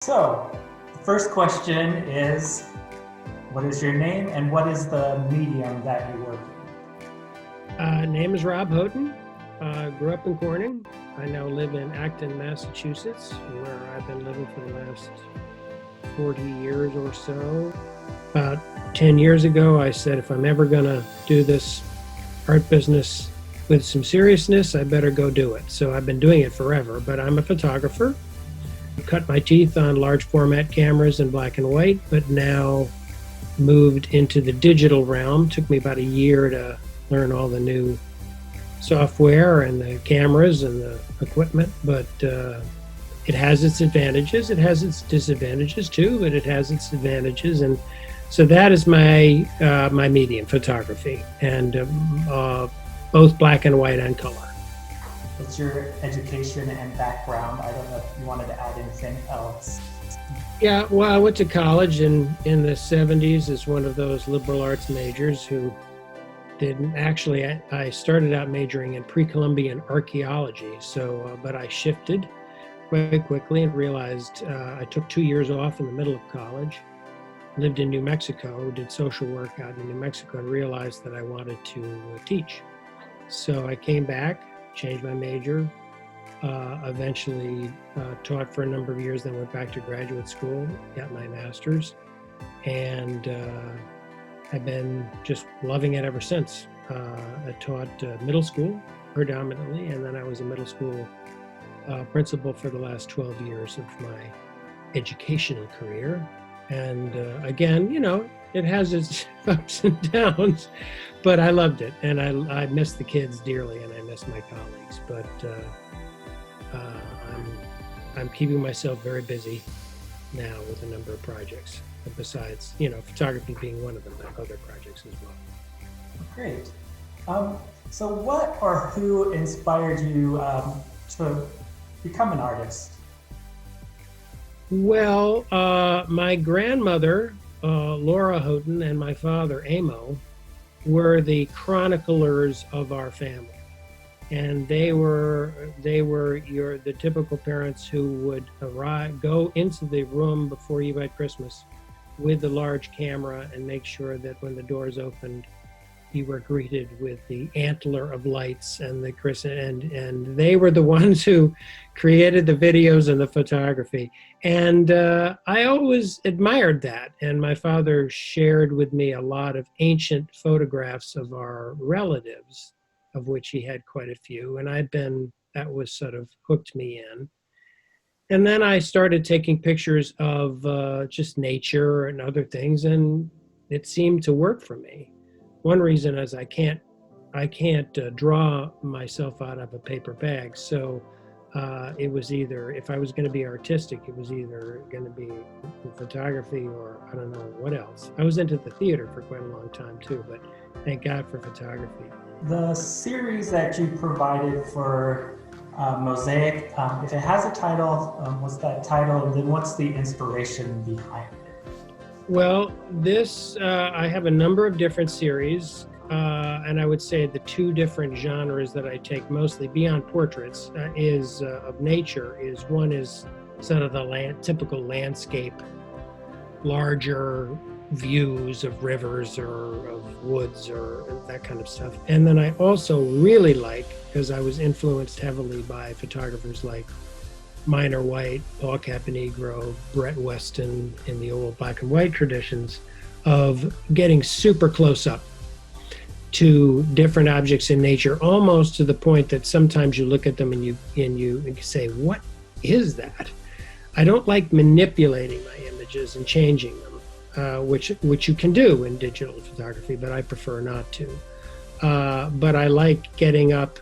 So, the first question is, what is your name and what is the medium that you work in? Name is Rob Houghton. Grew up in Corning. I now live in Acton, Massachusetts, where I've been living for the last 40 years or so. About 10 years ago, I said, if I'm ever going to do this art business with some seriousness, I better go do it. So I've been doing it forever, but I'm a photographer. I cut my teeth on large format cameras in black and white, but now moved into the digital realm. Took me about a year to learn all the new software and the cameras and the equipment, but it has its advantages. It has its disadvantages too, but it has its advantages. And so that is my medium, photography, and both black and white and color. What's your education and background? I don't know if you wanted to add anything else. Yeah, well, I went to college in the 70s as one of those liberal arts majors who didn't actually, I started out majoring in pre-Columbian archaeology, but I shifted quite quickly and realized I took 2 years off in the middle of college, lived in New Mexico, did social work out in New Mexico, and realized that I wanted to teach. So I came back, changed my major, eventually taught for a number of years, then went back to graduate school, got my master's, and I've been just loving it ever since. I taught middle school predominantly, and then I was a middle school principal for the last 12 years of my educational career. And again, it has its ups and downs, but I loved it. And I miss the kids dearly, and I miss my colleagues. But I'm keeping myself very busy now with a number of projects. Besides, photography being one of them, I have other projects as well. Great. So what or who inspired you to become an artist? Well, my grandmother, Laura Houghton, and my father, Amo, were the chroniclers of our family. And they were the typical parents who would go into the room before you had Christmas with the large camera and make sure that when the doors opened, you were greeted with the antler of lights and and they were the ones who created the videos and the photography. And I always admired that. And my father shared with me a lot of ancient photographs of our relatives, of which he had quite a few. And that was sort of hooked me in. And then I started taking pictures of just nature and other things, and it seemed to work for me. One reason is I can't draw myself out of a paper bag. So it was either, if I was going to be artistic, it was either going to be photography or I don't know what else. I was into the theater for quite a long time too, but thank God for photography. The series that you provided for MOSAIC, if it has a title, what's that title, and then what's the inspiration behind it? Well, I have a number of different series, and I would say the two different genres that I take mostly beyond portraits of nature. One is sort of the typical landscape, larger views of rivers or of woods or that kind of stuff. And then I also really like, because I was influenced heavily by photographers like Minor White, Paul Caponegro, Brett Weston in the old black and white traditions, of getting super close up to different objects in nature, almost to the point that sometimes you look at them and you say, what is that? I don't like manipulating my images and changing them. Which you can do in digital photography, but I prefer not to. But I like getting up.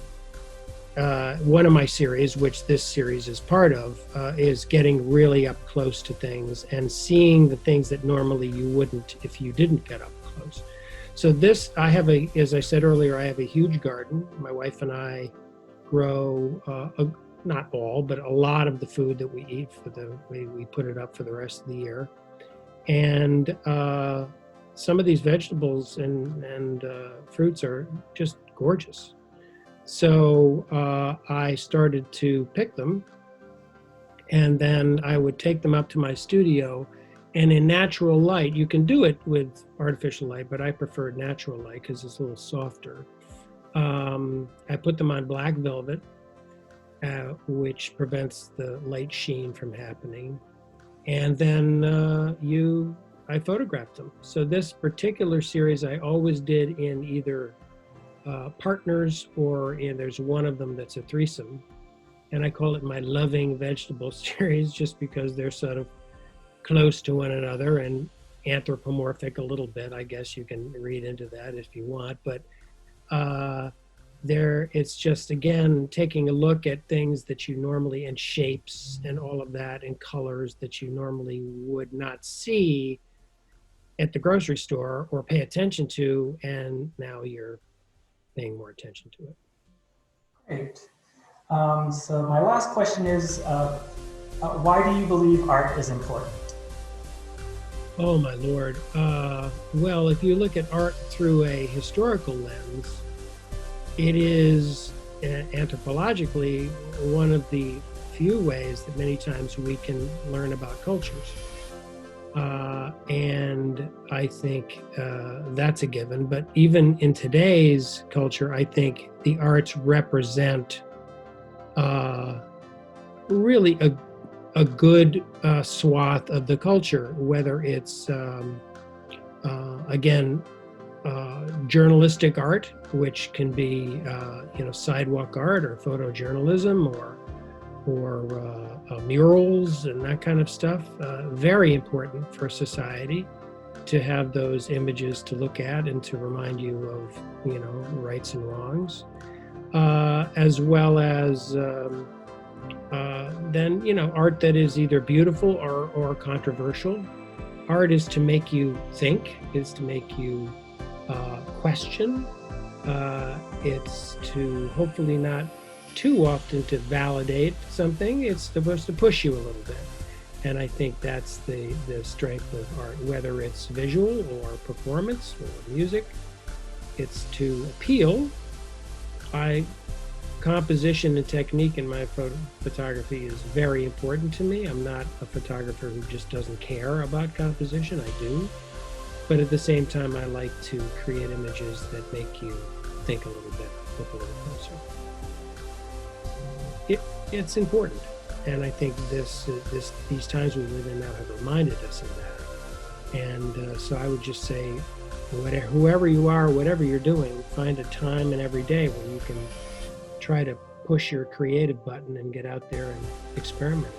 One of my series, which this series is part of, is getting really up close to things and seeing the things that normally you wouldn't if you didn't get up close. So as I said earlier, I have a huge garden. My wife and I grow not all, but a lot of the food that we eat for the way we put it up for the rest of the year. And some of these vegetables and fruits are just gorgeous. So I started to pick them And then I would take them up to my studio, and in natural light, you can do it with artificial light, but I prefer natural light because it's a little softer. I put them on black velvet, which prevents the light sheen from happening. And then I photographed them. So this particular series I always did in either partners, or there's one of them that's a threesome. And I call it my loving vegetable series, just because they're sort of close to one another and anthropomorphic a little bit. I guess you can read into that if you want, but it's just, again, taking a look at things that you normally, and shapes and all of that, and colors that you normally would not see at the grocery store or pay attention to, and now you're paying more attention to it. Great. So my last question is, why do you believe art is important? Oh my Lord. Well, if you look at art through a historical lens, it is anthropologically one of the few ways that many times we can learn about cultures. And I think that's a given. But even in today's culture, I think the arts represent really a good swath of the culture, whether it's, again, journalistic art, which can be, sidewalk art or photojournalism, or murals and that kind of stuff. Very important for society to have those images to look at and to remind you of, rights and wrongs, as well as then, art that is either beautiful or controversial. Art is to make you think, is to make you question. It's to hopefully not too often to validate something. It's supposed to push you a little bit. And I think that's the strength of art, whether it's visual or performance or music. It's to appeal. Composition and technique in my photography is very important to me. I'm not a photographer who just doesn't care about composition. I do. But at the same time, I like to create images that make you think a little bit, look a little closer. It's important. And I think these times we live in now have reminded us of that. And so I would just say, whoever you are, whatever you're doing, find a time in every day when you can try to push your creative button and get out there and experiment.